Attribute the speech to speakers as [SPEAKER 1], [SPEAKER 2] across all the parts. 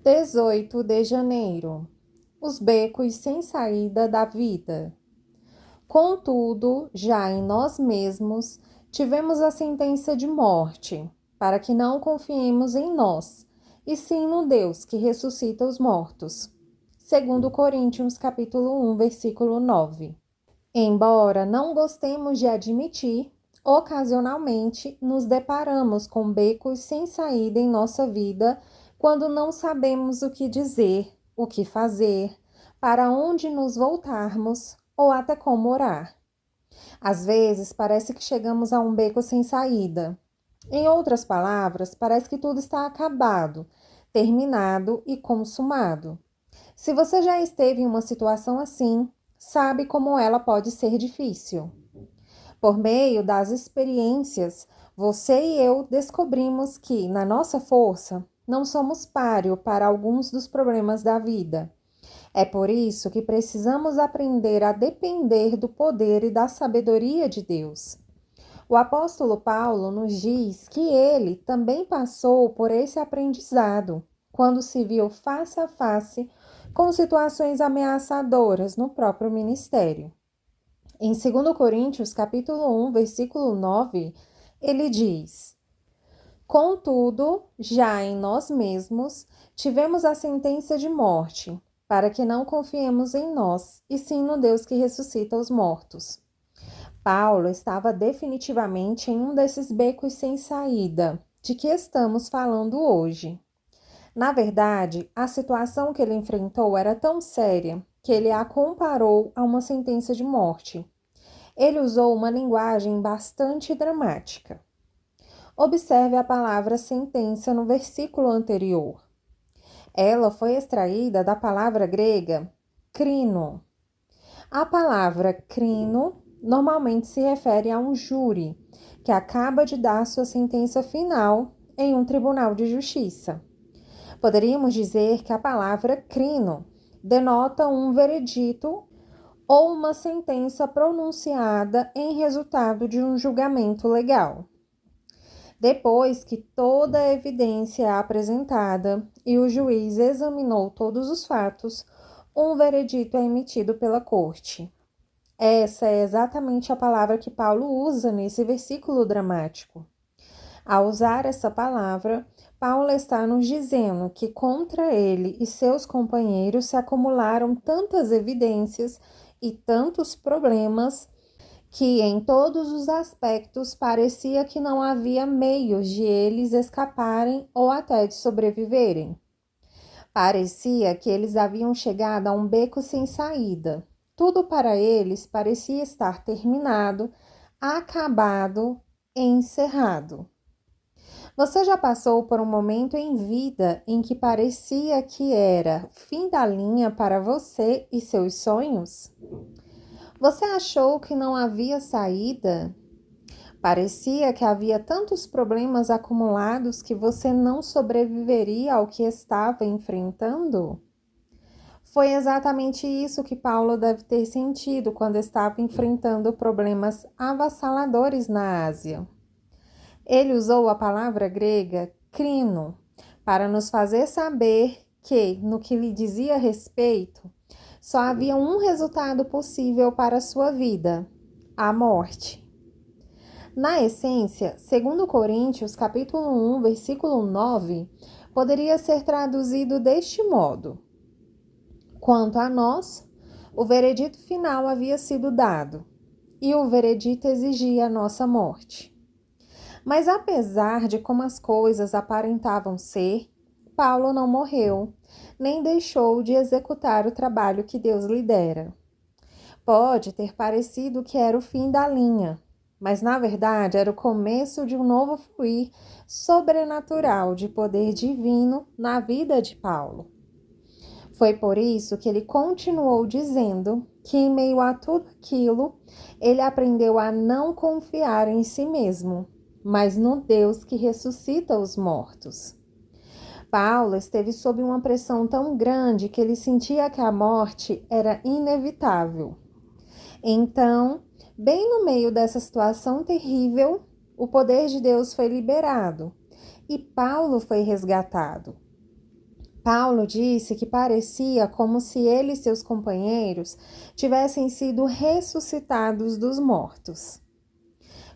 [SPEAKER 1] 18 de janeiro. Os becos sem saída da vida. Contudo, já em nós mesmos, tivemos a sentença de morte, para que não confiemos em nós, e sim no Deus que ressuscita os mortos. Segundo Coríntios, capítulo 1, versículo 9. Embora não gostemos de admitir, ocasionalmente nos deparamos com becos sem saída em nossa vida quando não sabemos o que dizer, o que fazer, para onde nos voltarmos ou até como orar. Às vezes parece que chegamos a um beco sem saída. Em outras palavras, parece que tudo está acabado, terminado e consumado. Se você já esteve em uma situação assim, sabe como ela pode ser difícil. Por meio das experiências, você e eu descobrimos que, na nossa força, não somos páreo para alguns dos problemas da vida. É por isso que precisamos aprender a depender do poder e da sabedoria de Deus. O apóstolo Paulo nos diz que ele também passou por esse aprendizado, quando se viu face a face com situações ameaçadoras no próprio ministério. Em 2 Coríntios, capítulo 1, versículo 9, ele diz: Contudo, já em nós mesmos tivemos a sentença de morte, para que não confiemos em nós, e sim no Deus que ressuscita os mortos. Paulo estava definitivamente em um desses becos sem saída, de que estamos falando hoje. Na verdade, a situação que ele enfrentou era tão séria que ele a comparou a uma sentença de morte. Ele usou uma linguagem bastante dramática. Observe a palavra sentença no versículo anterior. Ela foi extraída da palavra grega crino. A palavra crino normalmente se refere a um júri que acaba de dar sua sentença final em um tribunal de justiça. Poderíamos dizer que a palavra crino denota um veredito ou uma sentença pronunciada em resultado de um julgamento legal. Depois que toda a evidência é apresentada e o juiz examinou todos os fatos, um veredito é emitido pela corte. Essa é exatamente a palavra que Paulo usa nesse versículo dramático. Ao usar essa palavra, Paulo está nos dizendo que contra ele e seus companheiros se acumularam tantas evidências e tantos problemas que em todos os aspectos parecia que não havia meios de eles escaparem ou até de sobreviverem. Parecia que eles haviam chegado a um beco sem saída. Tudo para eles parecia estar terminado, acabado, encerrado. Você já passou por um momento em vida em que parecia que era fim da linha para você e seus sonhos? Você achou que não havia saída? Parecia que havia tantos problemas acumulados que você não sobreviveria ao que estava enfrentando? Foi exatamente isso que Paulo deve ter sentido quando estava enfrentando problemas avassaladores na Ásia. Ele usou a palavra grega crino para nos fazer saber que, no que lhe dizia respeito, só havia um resultado possível para a sua vida: a morte. Na essência, 2 Coríntios, capítulo 1, versículo 9, poderia ser traduzido deste modo: Quanto a nós, o veredito final havia sido dado, e o veredito exigia a nossa morte. Mas apesar de como as coisas aparentavam ser, Paulo não morreu, nem deixou de executar o trabalho que Deus lhe dera. Pode ter parecido que era o fim da linha, mas na verdade era o começo de um novo fluir sobrenatural de poder divino na vida de Paulo. Foi por isso que ele continuou dizendo que, em meio a tudo aquilo, ele aprendeu a não confiar em si mesmo, mas no Deus que ressuscita os mortos. Paulo esteve sob uma pressão tão grande que ele sentia que a morte era inevitável. Então, bem no meio dessa situação terrível, o poder de Deus foi liberado e Paulo foi resgatado. Paulo disse que parecia como se ele e seus companheiros tivessem sido ressuscitados dos mortos.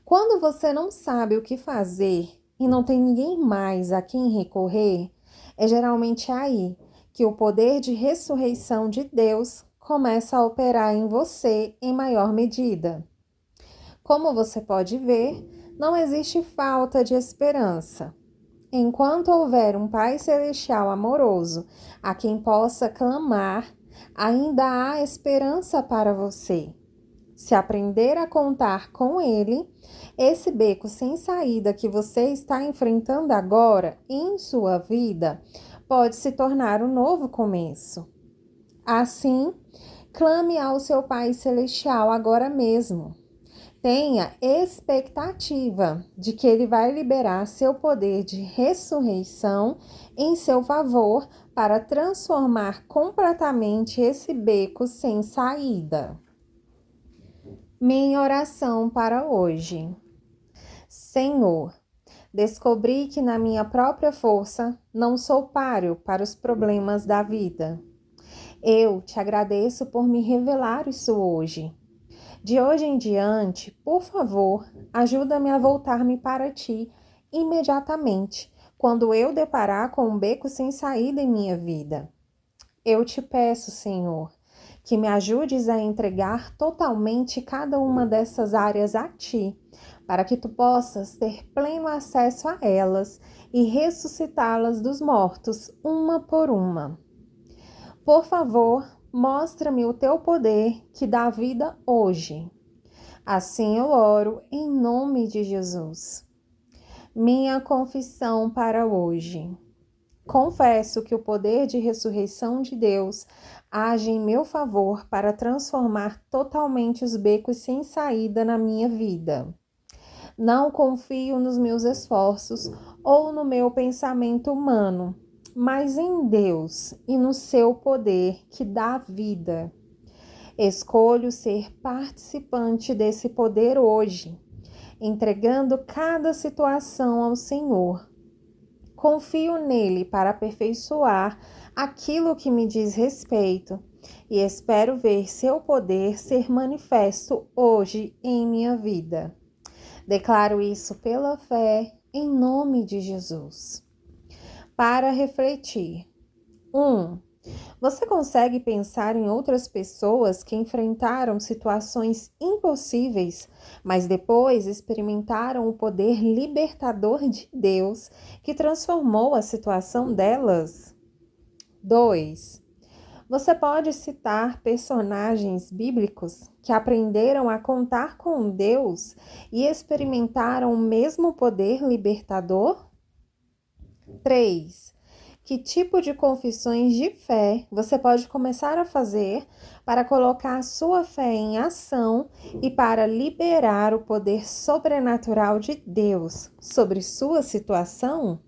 [SPEAKER 1] Quando você não sabe o que fazer e não tem ninguém mais a quem recorrer, é geralmente aí que o poder de ressurreição de Deus começa a operar em você em maior medida. Como você pode ver, não existe falta de esperança. Enquanto houver um Pai Celestial amoroso a quem possa clamar, ainda há esperança para você. Se aprender a contar com Ele, esse beco sem saída que você está enfrentando agora em sua vida pode se tornar um novo começo. Assim, clame ao seu Pai Celestial agora mesmo. Tenha expectativa de que Ele vai liberar seu poder de ressurreição em seu favor para transformar completamente esse beco sem saída. Minha oração para hoje. Senhor, descobri que na minha própria força não sou páreo para os problemas da vida. Eu te agradeço por me revelar isso hoje. De hoje em diante, por favor, ajuda-me a voltar-me para ti imediatamente, quando eu deparar com um beco sem saída em minha vida. Eu te peço, Senhor, que me ajudes a entregar totalmente cada uma dessas áreas a ti, para que tu possas ter pleno acesso a elas e ressuscitá-las dos mortos, uma por uma. Por favor, mostra-me o teu poder que dá vida hoje. Assim eu oro em nome de Jesus. Minha confissão para hoje. Confesso que o poder de ressurreição de Deus age em meu favor para transformar totalmente os becos sem saída na minha vida. Não confio nos meus esforços ou no meu pensamento humano, mas em Deus e no seu poder que dá vida. Escolho ser participante desse poder hoje, entregando cada situação ao Senhor. Confio nele para aperfeiçoar aquilo que me diz respeito e espero ver seu poder ser manifesto hoje em minha vida. Declaro isso pela fé, em nome de Jesus. Para refletir. 1. Você consegue pensar em outras pessoas que enfrentaram situações impossíveis, mas depois experimentaram o poder libertador de Deus que transformou a situação delas? 2. Você pode citar personagens bíblicos que aprenderam a contar com Deus e experimentaram o mesmo poder libertador? 3. Que tipo de confissões de fé você pode começar a fazer para colocar a sua fé em ação e para liberar o poder sobrenatural de Deus sobre sua situação?